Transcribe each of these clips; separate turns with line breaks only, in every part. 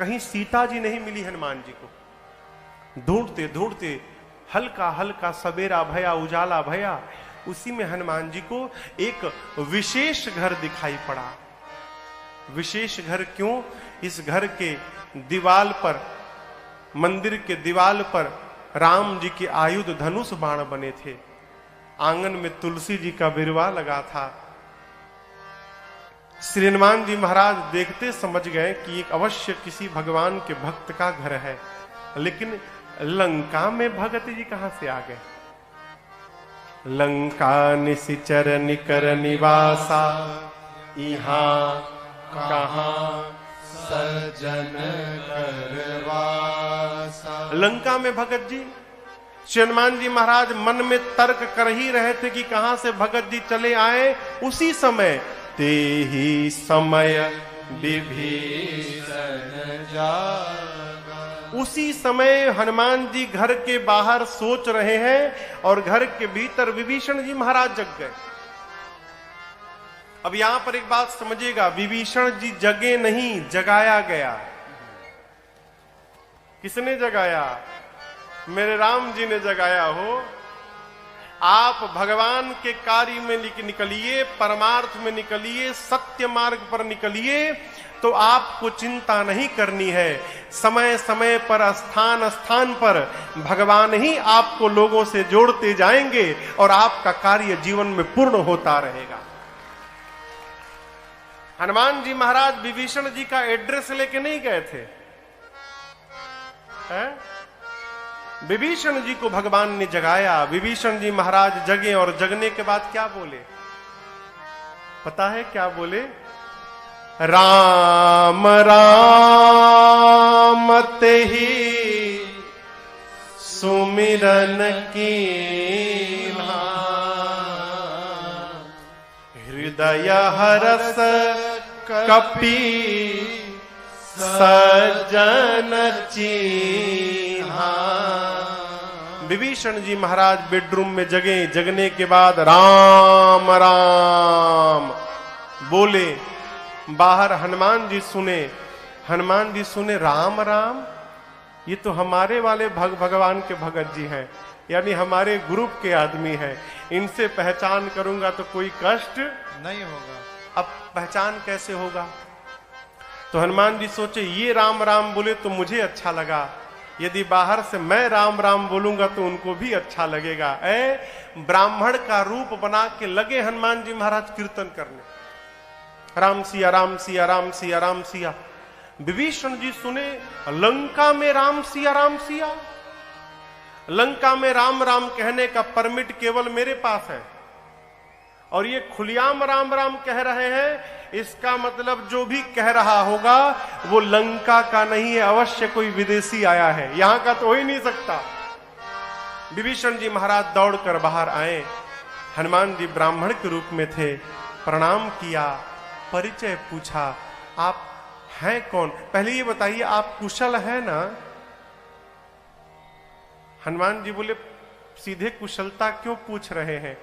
कहीं सीता जी नहीं मिली हनुमान जी को। ढूंढते ढूंढते हल्का हल्का सवेरा भया, उजाला भया, उसी में हनुमान जी को एक विशेष घर दिखाई पड़ा। विशेष घर क्यों? इस घर के दीवाल पर, मंदिर के दीवाल पर राम जी के आयुध धनुष बाण बने थे। आंगन में तुलसी जी का बिरवा लगा था। श्री हनुमान जी महाराज देखते समझ गए कि एक अवश्य किसी भगवान के भक्त का घर है। लेकिन लंका में भगत जी कहां से आ गए? लंका निशिचर निकर निवासा, यहाँ कहां
सज्जन करवासा।
लंका में भगत जी। श्री हनुमान जी महाराज मन में तर्क कर ही रहे थे कि कहां से भगत जी चले आए। उसी समय ते ही समय विभीषण जागा। उसी समय हनुमान जी घर के बाहर सोच रहे हैं और घर के भीतर विभीषण जी महाराज जग गए। अब यहां पर एक बात समझिएगा, विभीषण जी जगे नहीं, जगाया गया। किसने जगाया? मेरे राम जी ने जगाया हो। आप भगवान के कार्य में निकलिए, परमार्थ में निकलिए, सत्य मार्ग पर निकलिए, तो आपको चिंता नहीं करनी है। समय समय पर, स्थान स्थान पर भगवान ही आपको लोगों से जोड़ते जाएंगे और आपका कार्य जीवन में पूर्ण होता रहेगा। हनुमान जी महाराज विभीषण जी का एड्रेस लेके नहीं गए थे। विभीषण जी को भगवान ने जगाया। विभीषण जी महाराज जगे और जगने के बाद क्या बोले? पता है क्या बोले? राम राम तेहि सुमिरन कीन्हा, हृदय हरस कपि सज्जन चीन्हा। विभीषण जी महाराज बेडरूम में जगे। जगने के बाद राम राम बोले। बाहर हनुमान जी सुने। हनुमान जी सुने राम राम, ये तो हमारे वाले भगवान के भगत जी हैं, यानी हमारे ग्रुप के आदमी हैं। इनसे पहचान करूंगा तो कोई कष्ट
नहीं होगा।
अब पहचान कैसे होगा? तो हनुमान जी सोचे ये राम राम बोले तो मुझे अच्छा लगा, यदि बाहर से मैं राम राम बोलूंगा तो उनको भी अच्छा लगेगा। ब्राह्मण का रूप बना के लगे हनुमान जी महाराज कीर्तन करने, राम सिया राम सिया राम सिया राम सिया। विभीषण जी सुने लंका में राम सिया राम सिया। लंका में राम राम कहने का परमिट केवल मेरे पास है और ये खुलियाम राम राम कह रहे हैं। इसका मतलब जो भी कह रहा होगा वो लंका का नहीं है, अवश्य कोई विदेशी आया है, यहां का तो हो ही नहीं सकता। विभीषण जी महाराज दौड़कर बाहर आए। हनुमान जी ब्राह्मण के रूप में थे। प्रणाम किया, परिचय पूछा, आप हैं कौन? पहले ये बताइए आप कुशल है ना? हनुमान जी बोले सीधे कुशलता क्यों पूछ रहे हैं?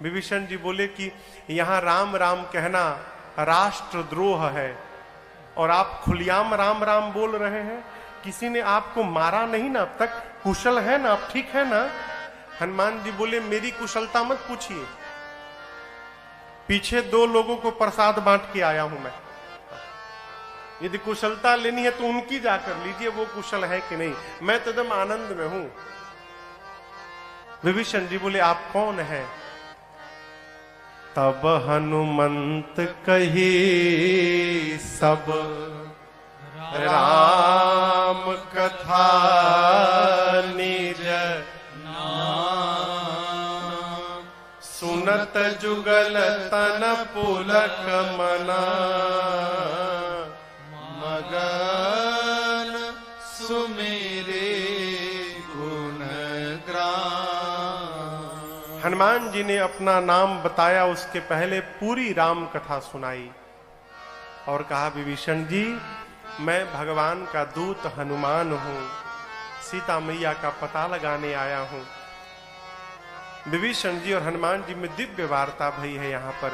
विभीषण जी बोले कि यहां राम राम कहना राष्ट्रद्रोह है और आप खुलियाम राम राम बोल रहे हैं। किसी ने आपको मारा नहीं ना अब तक? कुशल है ना? आप ठीक है ना? हनुमान जी बोले मेरी कुशलता मत पूछिए, पीछे 2 लोगों को प्रसाद बांट के आया हूं मैं। यदि कुशलता लेनी है तो उनकी जाकर लीजिए, वो कुशल है कि नहीं। मैं तो एकदम आनंद में हूं। विभीषण जी बोले आप कौन है? तब हनुमंत कही सब राम कथा निज नाम, सुनत जुगल तन पुलक मना, मगन सुमेरे गुण ग्राम। हनुमान जी ने अपना नाम बताया, उसके पहले पूरी राम कथा सुनाई और कहा विभीषण जी मैं भगवान का दूत हनुमान हूं, सीता मैया का पता लगाने आया हूं। विभीषण जी और हनुमान जी में दिव्य वार्ता भई है। यहां पर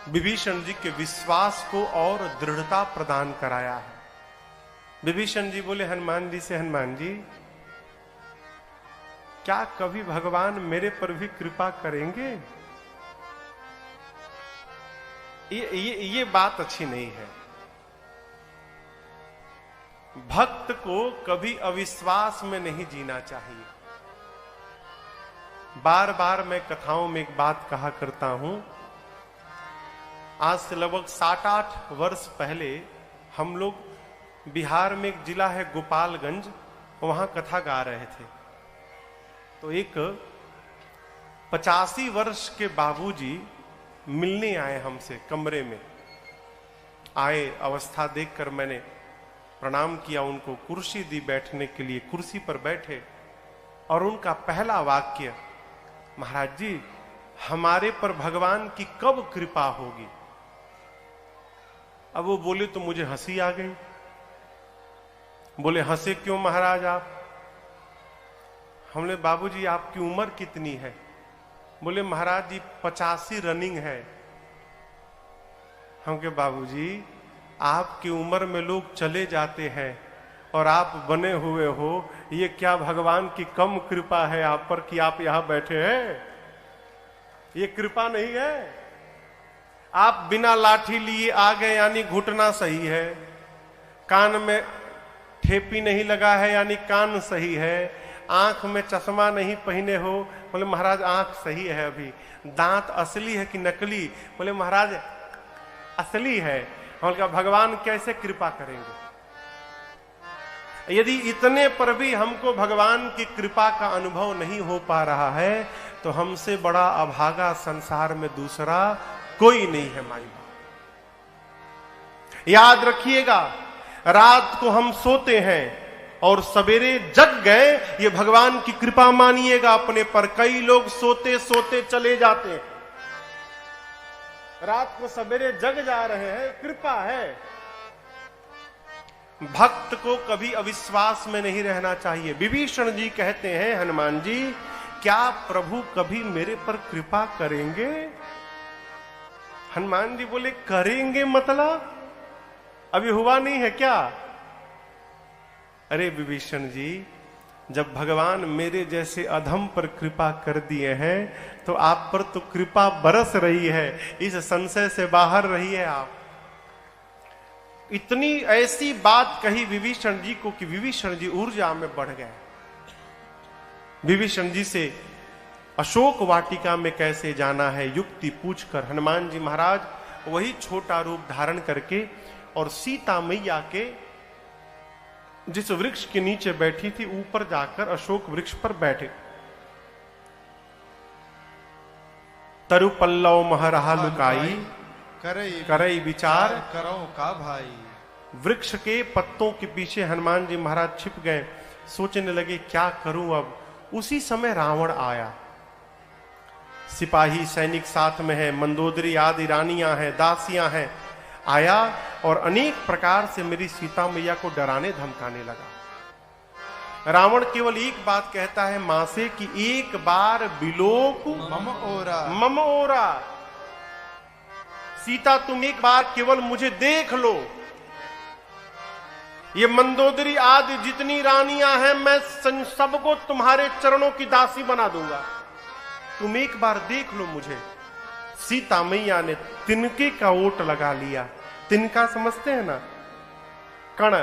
विभीषण जी के विश्वास को और दृढ़ता प्रदान कराया है। विभीषण जी बोले हनुमान जी से, हनुमान जी क्या कभी भगवान मेरे पर भी कृपा करेंगे? ये बात अच्छी नहीं है। भक्त को कभी अविश्वास में नहीं जीना चाहिए। बार बार मैं कथाओं में एक बात कहा करता हूं। आज से लगभग 7-8 वर्ष पहले हम लोग बिहार में एक जिला है गोपालगंज, वहां कथा गा रहे थे। तो एक 85 वर्ष के बाबूजी मिलने आए हमसे, कमरे में आए। अवस्था देखकर मैंने प्रणाम किया, उनको कुर्सी दी बैठने के लिए। कुर्सी पर बैठे और उनका पहला वाक्य, महाराज जी हमारे पर भगवान की कब कृपा होगी? अब वो बोले तो मुझे हंसी आ गई। बोले हंसे क्यों महाराज आप? हमने, बाबूजी आपकी उम्र कितनी है? बोले महाराज जी 85 रनिंग है। हम कहे बाबूजी आपकी उम्र में लोग चले जाते हैं और आप बने हुए हो, ये क्या भगवान की कम कृपा है आप पर कि आप यहां बैठे हैं? ये कृपा नहीं है। आप बिना लाठी लिए आ गए यानी घुटना सही है, कान में ठेपी नहीं लगा है यानी कान सही है, आंख में चश्मा नहीं पहने हो। बोले महाराज आंख सही है अभी। दांत असली है कि नकली? बोले महाराज असली है। हमने कहा भगवान कैसे कृपा करेंगे? यदि इतने पर भी हमको भगवान की कृपा का अनुभव नहीं हो पा रहा है तो हमसे बड़ा अभागा संसार में दूसरा कोई नहीं है माई बाप। याद रखिएगा, रात को हम सोते हैं और सवेरे जग गए, ये भगवान की कृपा मानिएगा अपने पर। कई लोग सोते सोते चले जाते हैं, रात को सवेरे जग जा रहे हैं, कृपा है। भक्त को कभी अविश्वास में नहीं रहना चाहिए। विभीषण जी कहते हैं हनुमान जी क्या प्रभु कभी मेरे पर कृपा करेंगे? हनुमान जी बोले करेंगे मतलब अभी हुआ नहीं है क्या? अरे विभीषण जी जब भगवान मेरे जैसे अधम पर कृपा कर दिए हैं तो आप पर तो कृपा बरस रही है। इस संशय से बाहर रहिए आप। इतनी ऐसी बात कही विभीषण जी को कि विभीषण जी ऊर्जा में बढ़ गए। विभीषण जी से अशोक वाटिका में कैसे जाना है युक्ति पूछकर हनुमान जी महाराज वही छोटा रूप धारण करके और सीता मैया के जिस वृक्ष के नीचे बैठी थी ऊपर जाकर अशोक वृक्ष पर बैठे। तरु पल्लव महरहा लुकाई करई विचार
करो का भाई।
वृक्ष के पत्तों के पीछे हनुमान जी महाराज छिप गए, सोचने लगे क्या करूं अब। उसी समय रावण आया। सिपाही सैनिक साथ में है, मंदोदरी आदि रानियां हैं, दासियां हैं। आया और अनेक प्रकार से मेरी सीता मैया को डराने धमकाने लगा। रावण केवल एक बात कहता है मां से कि एक बार बिलोक मम ओरा। सीता तुम एक बार केवल मुझे देख लो। ये मंदोदरी आदि जितनी रानियां हैं मैं सबको तुम्हारे चरणों की दासी बना दूंगा, तुम एक बार देख लो मुझे। सीता मैया ने तिनके का ओट लगा लिया। तिनका समझते हैं ना, कण।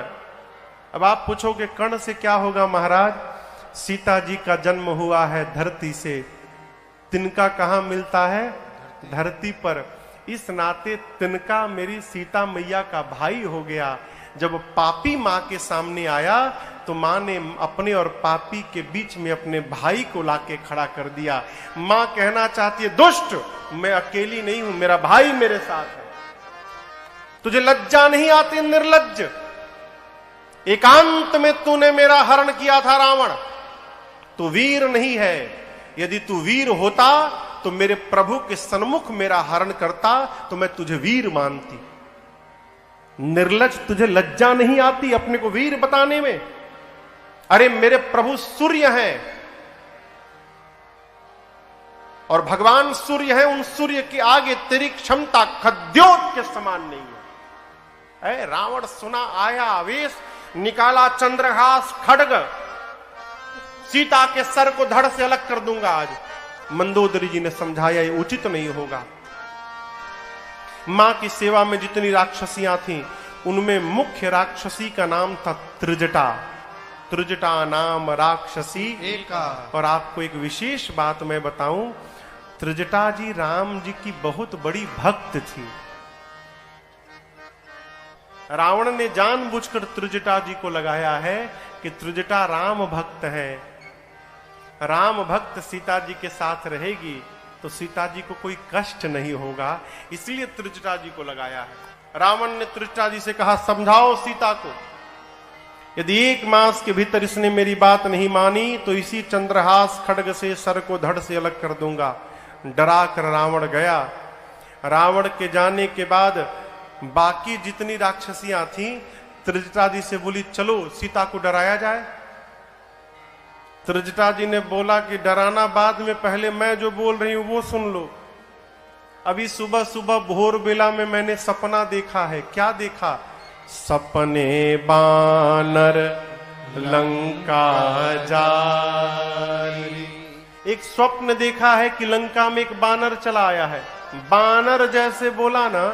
अब आप पूछोगे कण से क्या होगा महाराज? सीता जी का जन्म हुआ है धरती से, तिनका कहां मिलता है? धरती पर। इस नाते तिनका मेरी सीता मैया का भाई हो गया। जब पापी मां के सामने आया तो मां ने अपने और पापी के बीच में अपने भाई को लाके खड़ा कर दिया। मां कहना चाहती है दुष्ट मैं अकेली नहीं हूं, मेरा भाई मेरे साथ है। तुझे लज्जा नहीं आती निर्लज्ज? एकांत में तूने मेरा हरण किया था रावण। तू वीर नहीं है। यदि तू वीर होता तो मेरे प्रभु के सन्मुख मेरा हरण करता तो मैं तुझे वीर मानती। निर्लज्ज तुझे लज्जा नहीं आती अपने को वीर बताने में? अरे मेरे प्रभु सूर्य हैं और भगवान सूर्य है, उन सूर्य के आगे तेरी क्षमता खद्योत के समान नहीं है। रावण सुना, आया आवेश, निकाला चंद्रहास खड्ग, सीता के सर को धड़ से अलग कर दूंगा आज। मंदोदरी जी ने समझाया ये उचित नहीं होगा। मां की सेवा में जितनी राक्षसियां थीं, उनमें मुख्य राक्षसी का नाम था त्रिजटा। त्रिजटा नाम राक्षसी
एका।
और आपको एक विशेष बात मैं बताऊं, त्रिजटा जी राम जी की बहुत बड़ी भक्त थी। रावण ने जानबूझकर त्रिजटा जी को लगाया है कि त्रिजटा राम भक्त है, राम भक्त सीता जी के साथ रहेगी तो सीता जी को कोई कष्ट नहीं होगा, इसलिए त्रिजटा जी को लगाया है। रावण ने त्रिजटा जी से कहा, समझाओ सीता को, यदि 1 मास के भीतर इसने मेरी बात नहीं मानी तो इसी चंद्रहास खड्ग से सर को धड़ से अलग कर दूंगा। डरा कर रावण गया। रावण के जाने के बाद बाकी जितनी राक्षसियां थीं, त्रिजटा जी से बोली, चलो सीता को डराया जाए। त्रिजटा जी ने बोला कि डराना बाद में, पहले मैं जो बोल रही हूं वो सुन लो। अभी सुबह सुबह भोर बेला में मैंने सपना देखा है। क्या देखा? सपने बानर लंका जारी। एक स्वप्न देखा है कि लंका में एक बानर चला आया है। बानर जैसे बोला ना,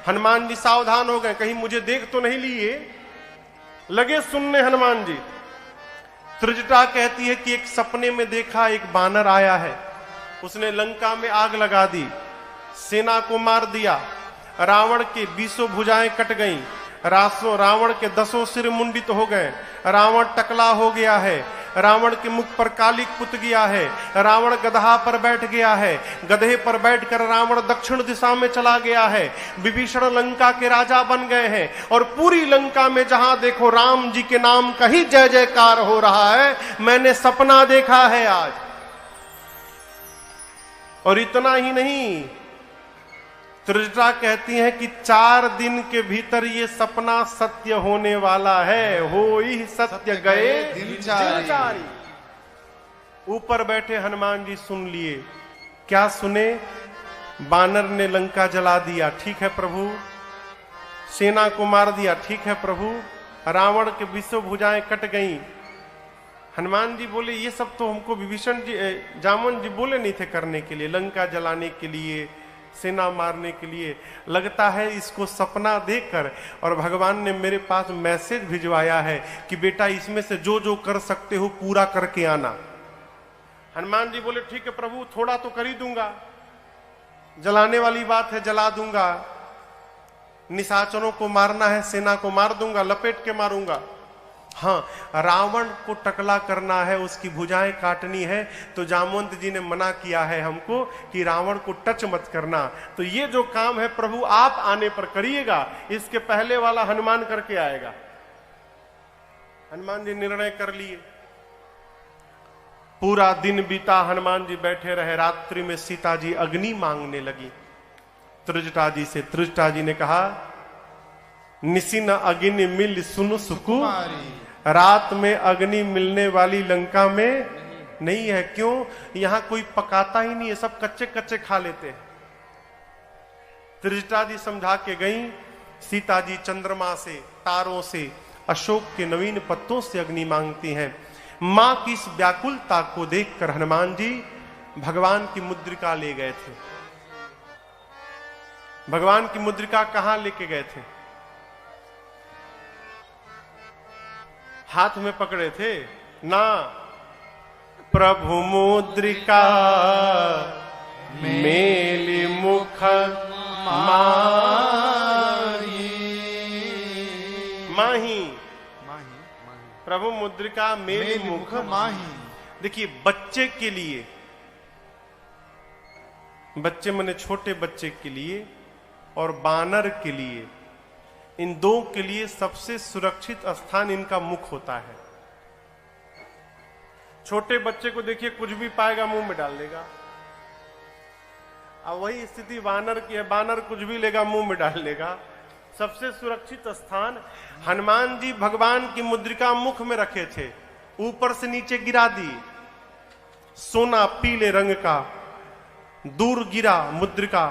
हनुमान जी सावधान हो गए, कहीं मुझे देख तो नहीं लिए। लगे सुनने हनुमान जी। त्रिजटा कहती है कि एक सपने में देखा एक बानर आया है, उसने लंका में आग लगा दी, सेना को मार दिया, रावण के 20 भुजाएं कट गईं, रावण के 10 सिर मुंडित हो गए, रावण टकला हो गया है, रावण के मुख पर कालिक पुत गया है, रावण गधा पर बैठ गया है, गधे पर बैठकर रावण दक्षिण दिशा में चला गया है, विभीषण लंका के राजा बन गए हैं और पूरी लंका में जहां देखो राम जी के नाम का ही जय जयकार हो रहा है। मैंने सपना देखा है आज। और इतना ही नहीं, त्रिजटा कहती हैं कि 4 दिन के भीतर ये सपना सत्य होने वाला है। हो ही सत्य गए दिनचारी। ऊपर बैठे हनुमान जी सुन लिए। क्या सुने? बानर ने लंका जला दिया, ठीक है प्रभु। सेना को मार दिया, ठीक है प्रभु। रावण के 20 भुजाएं कट गईं। हनुमान जी बोले, ये सब तो हमको विभीषण जी, जामन जी बोले नहीं थे करने के लिए, लंका जलाने के लिए, सेना मारने के लिए। लगता है इसको सपना देखकर और भगवान ने मेरे पास मैसेज भिजवाया है कि बेटा इसमें से जो जो कर सकते हो पूरा करके आना। हनुमान जी बोले, ठीक है प्रभु, थोड़ा तो कर ही दूंगा, जलाने वाली बात है जला दूंगा, निशाचरों को मारना है सेना को मार दूंगा, लपेट के मारूंगा। हाँ, रावण को टकला करना है, उसकी भुजाएं काटनी है, तो जामवंत जी ने मना किया है हमको कि रावण को टच मत करना। तो ये जो काम है प्रभु आप आने पर करिएगा, इसके पहले वाला हनुमान करके आएगा। हनुमान जी निर्णय कर लिए। पूरा दिन बीता, हनुमान जी बैठे रहे। रात्रि में सीता जी अग्नि मांगने लगी त्रिजटा जी से। त्रिजटा जी ने कहा, निसिन अग्नि मिल सुनु सुकुमारी। रात में अग्नि मिलने वाली लंका में नहीं है। क्यों? यहां कोई पकाता ही नहीं है, सब कच्चे कच्चे खा लेते हैं। त्रिजटा जी समझा के गई। सीता जी चंद्रमा से, तारों से, अशोक के नवीन पत्तों से अग्नि मांगती हैं। मां की इस व्याकुलता को देखकर हनुमान जी भगवान की मुद्रिका ले गए थे। भगवान की मुद्रिका कहां लेके गए थे? हाथ में पकड़े थे ना। प्रभु मुद्रिका मेली मुख माही। प्रभु मुद्रिका मेली मुख माही। देखिए, बच्चे के लिए, बच्चे माने छोटे बच्चे के लिए और बानर के लिए, इन दो के लिए सबसे सुरक्षित स्थान इनका मुख होता है। छोटे बच्चे को देखिए, कुछ भी पाएगा मुंह में डाल देगा। अब वही स्थिति बानर की है, बानर कुछ भी लेगा मुंह में डाल देगा। सबसे सुरक्षित स्थान हनुमान जी भगवान की मुद्रिका मुख में रखे थे, ऊपर से नीचे गिरा दी। सोना पीले रंग का दूर गिरा मुद्रिका।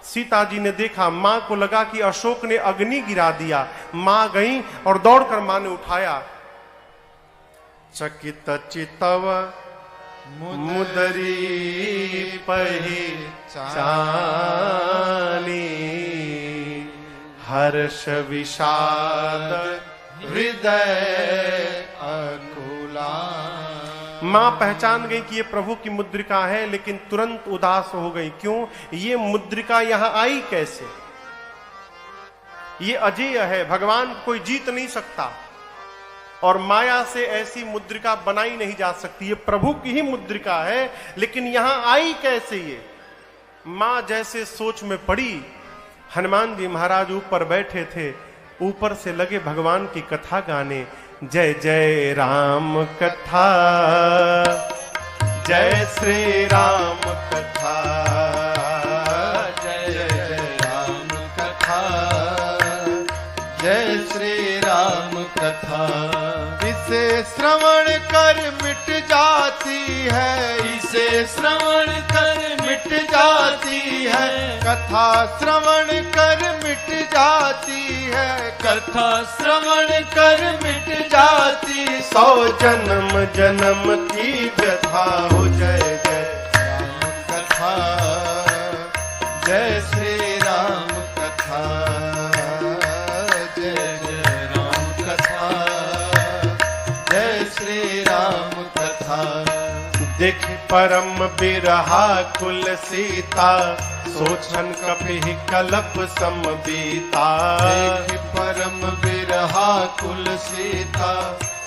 सीता जी ने देखा, मां को लगा कि अशोक ने अग्नि गिरा दिया। मां गई और दौड़कर मां ने उठाया। चकित चितव मुदरी पहिचानी, हर्ष विषाद हृदय अकुला। मां पहचान गई कि ये प्रभु की मुद्रिका है, लेकिन तुरंत उदास हो गई। क्यों? ये मुद्रिका यहां आई कैसे? ये अजेय है, भगवान कोई जीत नहीं सकता और माया से ऐसी मुद्रिका बनाई नहीं जा सकती। ये प्रभु की ही मुद्रिका है, लेकिन यहां आई कैसे ये? मां जैसे सोच में पड़ी। हनुमान जी महाराज ऊपर बैठे थे, ऊपर से लगे भगवान की कथा गाने। जय जय राम कथा, जय श्री राम कथा,
जय जय राम कथा, जय श्री राम कथा। इसे श्रवण कर मिट जाती है, इसे श्रवण कर मिट जाती है, कथा श्रवण कर मिट जाती है, कथा श्रवण कर मिट जाती।
100 जन्म जन्म की व्यथा हो। जय जय
राम कथा, जय श्री राम कथा, जय जय राम कथा, जय श्री राम कथा।
देख परम बिरहा कुल सीता, सोचन कपि कलप सम बीता।
देख परम बिरहा कुल सीता,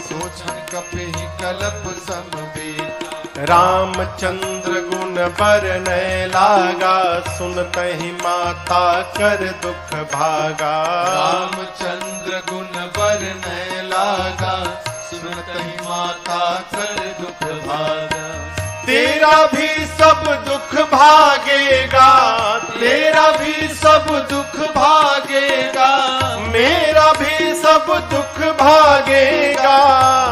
सोचन कपि कलप सम बीता।
रामचंद्र गुण बरनय लागा, सुनतहि माता कर दुख भागा।
रामचंद्र गुण बरनय लागा, सुनतहि माता कर दुख भागा।
तेरा भी सब दुख भागेगा, तेरा भी सब दुख भागेगा, मेरा भी सब दुख भागेगा,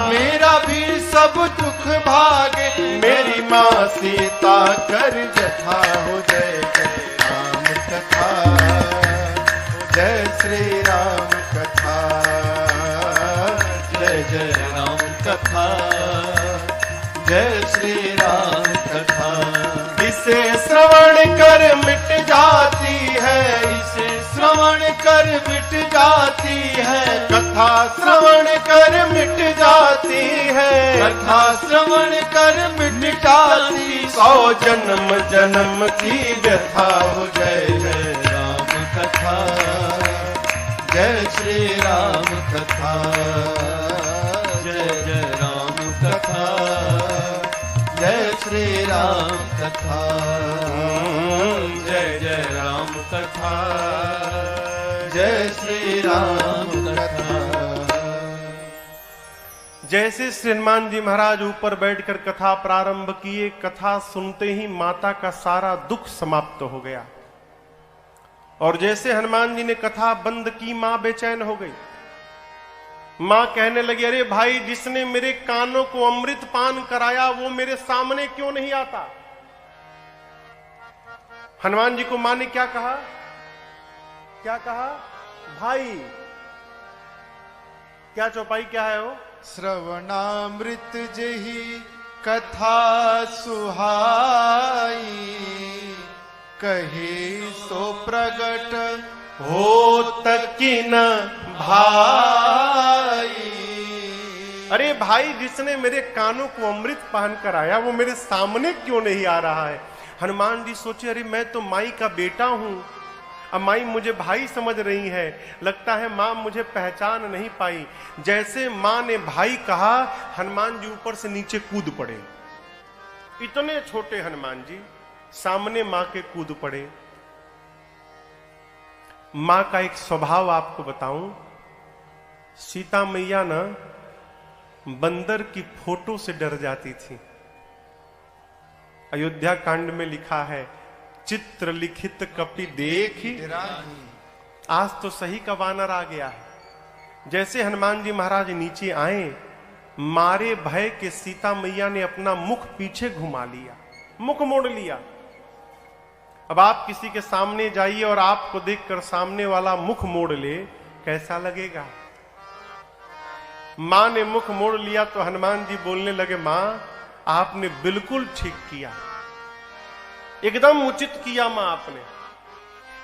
मेरा भी सब दुख भागे।
मेरी माँ सीता कर जथा हो। जय जय
राम कथा, जय श्री राम कथा, जय जय राम कथा, जय श्री राम कथा।
इसे श्रवण कर मिट जाती है,
इसे श्रवण कर मिट जाती है,
कथा श्रवण कर मिट जाती है,
कथा श्रवण कर मिट जाती।
100 जन्म जन्म की व्यथा हो। जय जय
राम कथा, जय श्री राम कथा, जय जय राम कथा, जय श्री राम कथा,
जय जय राम कथा,
जय श्री राम कथा।
जैसे श्री हनुमान जी महाराज ऊपर बैठकर कथा प्रारंभ किए, कथा सुनते ही माता का सारा दुख समाप्त हो गया। और जैसे हनुमान जी ने कथा बंद की, मां बेचैन हो गई। मां कहने लगी, अरे भाई, जिसने मेरे कानों को अमृत पान कराया वो मेरे सामने क्यों नहीं आता? हनुमान जी को मां ने क्या कहा? क्या कहा? भाई। क्या चौपाई क्या है वो?
श्रवणामृत जही कथा सुहाई, कही सो प्रगट
हो तकिन भाई। अरे भाई, जिसने मेरे कानों को अमृत पान कराया वो मेरे सामने क्यों नहीं आ रहा है? हनुमान जी सोचे, अरे मैं तो माई का बेटा हूं, अब माई मुझे भाई समझ रही है, लगता है मां मुझे पहचान नहीं पाई। जैसे मां ने भाई कहा, हनुमान जी ऊपर से नीचे कूद पड़े। इतने छोटे हनुमान जी सामने मां के कूद पड़े। मां का एक स्वभाव आपको बताऊं, सीता मैया ना बंदर की फोटो से डर जाती थी। अयोध्या कांड में लिखा है, चित्र लिखित कपि देखी। आज तो सही का वानर आ गया है। जैसे हनुमान जी महाराज नीचे आए, मारे भय के सीता मैया ने अपना मुख पीछे घुमा लिया, मुख मोड़ लिया। अब आप किसी के सामने जाइए और आपको देखकर सामने वाला मुख मोड़ ले, कैसा लगेगा? मां ने मुख मोड़ लिया तो हनुमान जी बोलने लगे, मां आपने बिल्कुल ठीक किया, एकदम उचित किया मां आपने।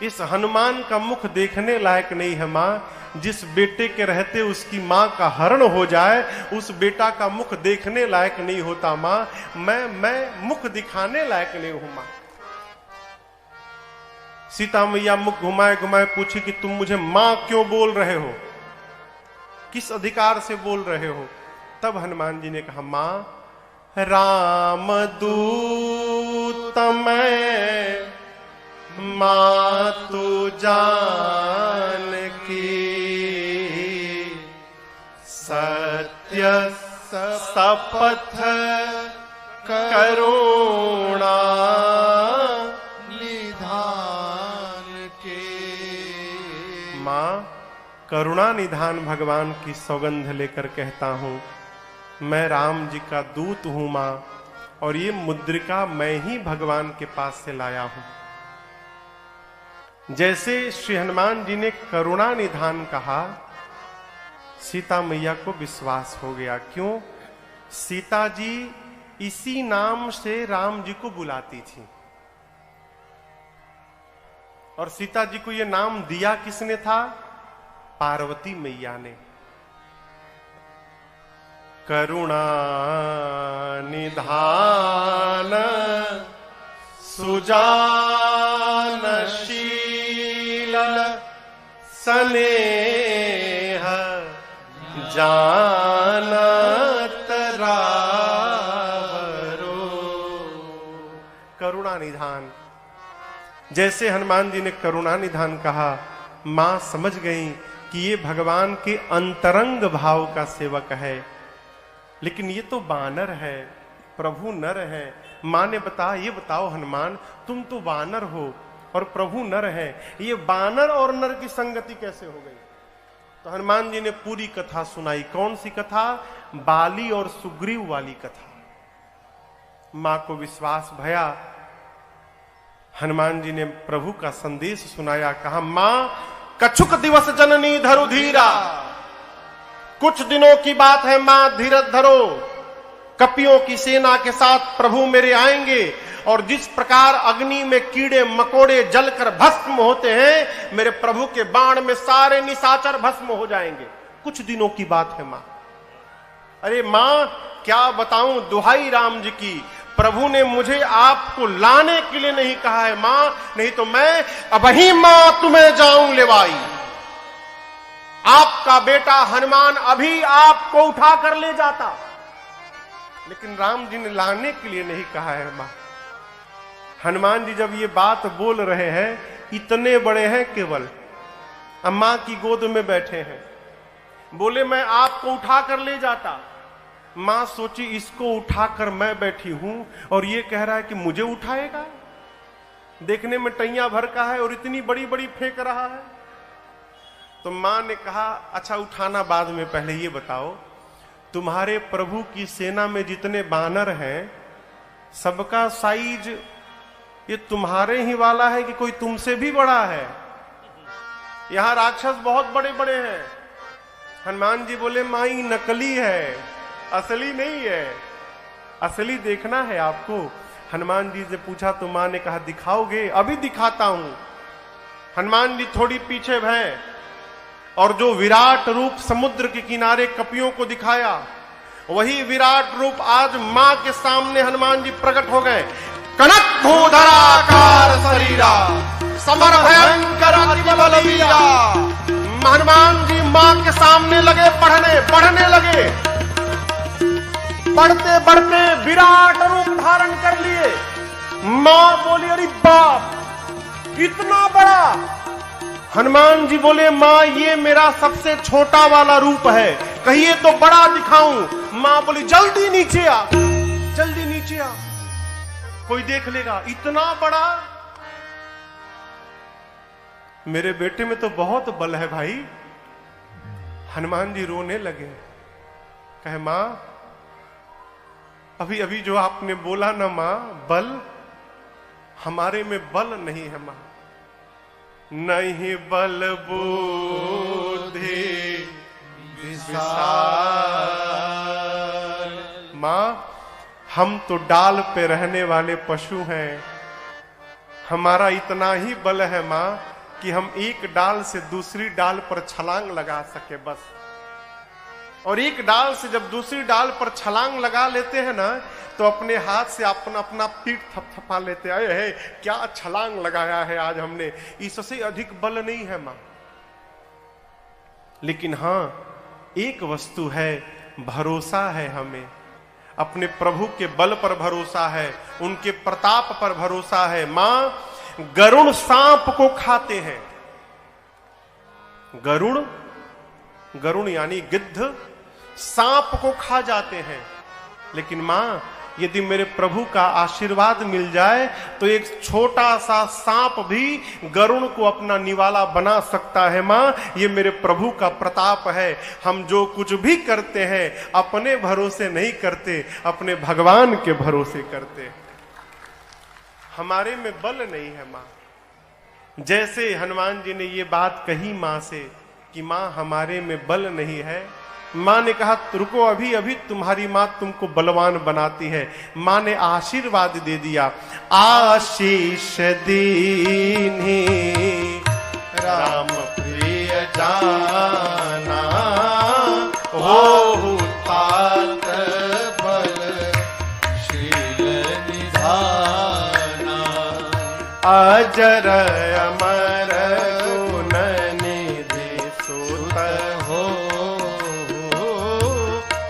इस हनुमान का मुख देखने लायक नहीं है मां। जिस बेटे के रहते उसकी मां का हरण हो जाए, उस बेटा का मुख देखने लायक नहीं होता मां। मैं मुख दिखाने लायक नहीं हूं मां। सीता मैया मुख घुमाए घुमाए पूछी कि तुम मुझे मां क्यों बोल रहे हो, किस अधिकार से बोल रहे हो? तब हनुमान जी ने कहा, मां राम दूत मैं मातु जान की, सत्य शपथ करुणा
निधान के।
मां करुणा निधान भगवान की सौगंध लेकर कहता हूं, मैं राम जी का दूत हूं मां, और ये मुद्रिका मैं ही भगवान के पास से लाया हूं। जैसे श्री हनुमान जी ने करुणा निधान कहा, सीता मैया को विश्वास हो गया। क्यों? सीता जी इसी नाम से राम जी को बुलाती थी, और सीता जी को यह नाम दिया किसने था? पार्वती मैया ने। करुणा निधान सुजानशील स्नेह जानत रावरो। करुणा निधान। जैसे हनुमान जी ने करुणा निधान कहा, मां समझ गई कि ये भगवान के अंतरंग भाव का सेवक है। लेकिन ये तो वानर है, प्रभु नर है। मां ने ये बताओ हनुमान, तुम तो वानर हो और प्रभु नर है, ये वानर और नर की संगति कैसे हो गई? तो हनुमान जी ने पूरी कथा सुनाई। कौन सी कथा? बाली और सुग्रीव वाली कथा। मां को विश्वास भया। हनुमान जी ने प्रभु का संदेश सुनाया। कहा, मां कछुक दिवस जननी धरु धीरा, कुछ दिनों की बात है मां, धीरज धरो। कपियों की सेना के साथ प्रभु मेरे आएंगे, और जिस प्रकार अग्नि में कीड़े मकोड़े जलकर भस्म होते हैं, मेरे प्रभु के बाण में सारे निशाचर भस्म हो जाएंगे। कुछ दिनों की बात है मां। अरे मां क्या बताऊं, दुहाई राम जी की, प्रभु ने मुझे आपको लाने के लिए नहीं कहा है मां, नहीं तो मैं अबही मां तुम्हें जाऊं लेवाई। आपका बेटा हनुमान अभी आपको उठा कर ले जाता, लेकिन राम जी ने लाने के लिए नहीं कहा है मां। हनुमान जी जब ये बात बोल रहे हैं, इतने बड़े हैं केवल, अम्मा की गोद में बैठे हैं, बोले मैं आपको उठा कर ले जाता। मां सोची इसको उठाकर मैं बैठी हूं और ये कह रहा है कि मुझे उठाएगा। देखने में टैया भर का है और इतनी बड़ी बड़ी फेंक रहा है। तो मां ने कहा, अच्छा उठाना बाद में, पहले ये बताओ तुम्हारे प्रभु की सेना में जितने बानर हैं, सबका साइज ये तुम्हारे ही वाला है कि कोई तुमसे भी बड़ा है? यहां राक्षस बहुत बड़े बड़े हैं। हनुमान जी बोले, मां ये नकली है, असली नहीं है, असली देखना है आपको। हनुमान जी से पूछा तो मां ने कहा, दिखाओगे? अभी दिखाता हूं। हनुमान जी थोड़ी पीछे भय, और जो विराट रूप समुद्र के किनारे कपियों को दिखाया, वही विराट रूप आज मां के सामने हनुमान जी प्रकट हो गए। कनक भूधराकार शरीरा, समर भयंकर अति बलवीरा। हनुमान जी मां के सामने लगे बढ़ने लगे। बढ़ते बढ़ते विराट रूप धारण कर लिए। मां बोली, अरे बाप इतना बड़ा। हनुमान जी बोले, मां ये मेरा सबसे छोटा वाला रूप है, कहिए तो बड़ा दिखाऊं। मां बोली, जल्दी नीचे आ, जल्दी नीचे आ, कोई देख लेगा। इतना बड़ा? मेरे बेटे में तो बहुत बल है भाई। हनुमान जी रोने लगे, कहे मां अभी अभी जो आपने बोला ना मां, बल, हमारे में बल नहीं है मां, नहीं बल बुद्धि विशाल। मां, हम तो डाल पे रहने वाले पशु हैं, हमारा इतना ही बल है मां कि हम एक डाल से दूसरी डाल पर छलांग लगा सके बस। और एक डाल से जब दूसरी डाल पर छलांग लगा लेते हैं ना, तो अपने हाथ से अपना अपना पीठ थपथपा लेते हैं, है क्या छलांग लगाया है आज हमने, इससे अधिक बल नहीं है मां। लेकिन हां, एक वस्तु है, भरोसा है, हमें अपने प्रभु के बल पर भरोसा है, उनके प्रताप पर भरोसा है। मां, गरुड़ सांप को खाते हैं, गरुड़ यानी गिद्ध सांप को खा जाते हैं, लेकिन मां, यदि मेरे प्रभु का आशीर्वाद मिल जाए तो एक छोटा सा सांप भी गरुड़ को अपना निवाला बना सकता है। मां, ये मेरे प्रभु का प्रताप है। हम जो कुछ भी करते हैं अपने भरोसे नहीं करते, अपने भगवान के भरोसे करते। हमारे में बल नहीं है मां। जैसे हनुमान जी ने ये बात कही मां से कि मां, हमारे में बल नहीं है, मां ने कहा रुको, अभी अभी तुम्हारी मां तुमको बलवान बनाती है। मां ने आशीर्वाद दे दिया, आशीष दीन्ही राम प्रिय जाना, हो तात
बल शील निधाना,
अजर अमर गुण निधि सुत हो,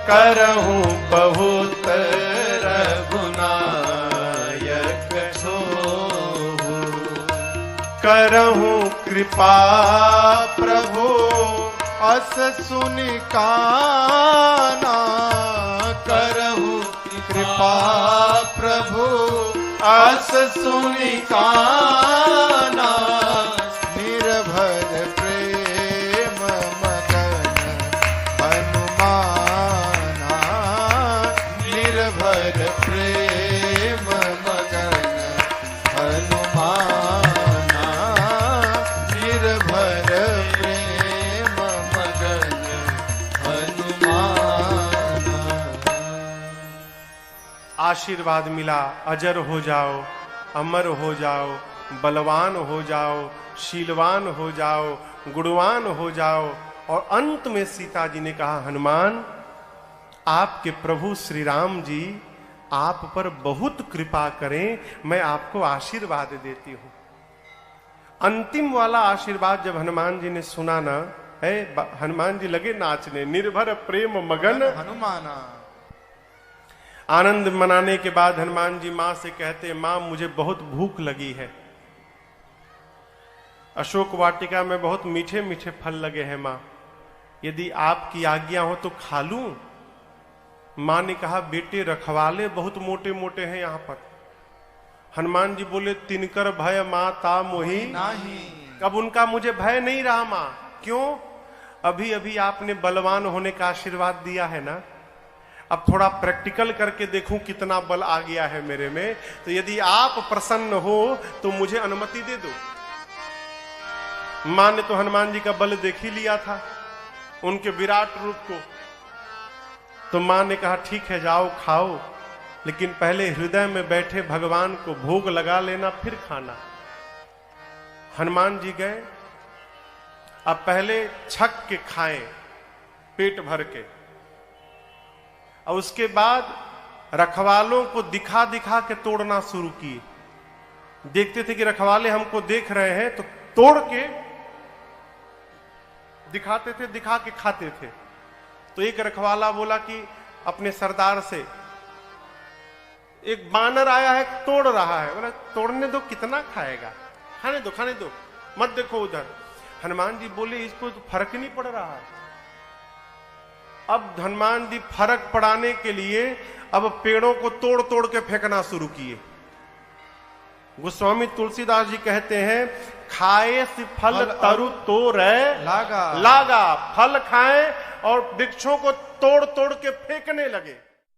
करहूं बहुत रघुनायक छोहु, करहूं कृपा
प्रभु अस सुनि काना, करहु कृपा प्रभु अस सुनि काना, निर्भर प्रेम मगन हनुमाना, निर्भर प्रेम मगन हनुमाना, निर्भर प्रेम मगन हनुमाना।
आशीर्वाद मिला, अजर हो जाओ, अमर हो जाओ, बलवान हो जाओ, शीलवान हो जाओ, गुणवान हो जाओ। और अंत में सीता जी ने कहा, हनुमान, आपके प्रभु श्री राम जी आप पर बहुत कृपा करें, मैं आपको आशीर्वाद देती हूं। अंतिम वाला आशीर्वाद जब हनुमान जी ने सुना ना, है हनुमान जी लगे नाचने, निर्भर प्रेम मगन
हनुमाना।
आनंद मनाने के बाद हनुमान जी मां से कहते, मां मुझे बहुत भूख लगी है, अशोक वाटिका में बहुत मीठे मीठे फल लगे हैं मां, यदि आपकी आज्ञा हो तो खा लूं। मां ने कहा, बेटे रखवाले बहुत मोटे मोटे हैं यहां पर। हनुमान जी बोले, तिनकर भय माता मोही
नहीं।
अब उनका मुझे भय नहीं रहा मां। क्यों? अभी अभी आपने बलवान होने का आशीर्वाद दिया है ना, अब थोड़ा प्रैक्टिकल करके देखूं कितना बल आ गया है मेरे में, तो यदि आप प्रसन्न हो तो मुझे अनुमति दे दो। मां ने तो हनुमान जी का बल देख ही लिया था, उनके विराट रूप को। तो मां ने कहा, ठीक है जाओ खाओ, लेकिन पहले हृदय में बैठे भगवान को भोग लगा लेना, फिर खाना। हनुमान जी गए, अब पहले छक के खाएं पेट भर के, और उसके बाद रखवालों को दिखा दिखा के तोड़ना शुरू किए। देखते थे कि रखवाले हमको देख रहे हैं तो तोड़ के दिखाते थे, दिखा के खाते थे। तो एक रखवाला बोला कि अपने सरदार से, एक बानर आया है तोड़ रहा है, बोला तोड़ने दो, कितना खाएगा, खाने दो खाने दो, मत देखो उधर। हनुमान जी बोले, इसको तो फर्क नहीं पड़ रहा है। अब हनुमान जी फर्क पड़ाने के लिए अब पेड़ों को तोड़ तोड़ के फेंकना शुरू किए। गोस्वामी तुलसीदास जी कहते हैं, खाए से फल तरु तोड़
लागा,
लागा, फल खाएं और वृक्षों को तोड़ तोड़ के फेंकने लगे।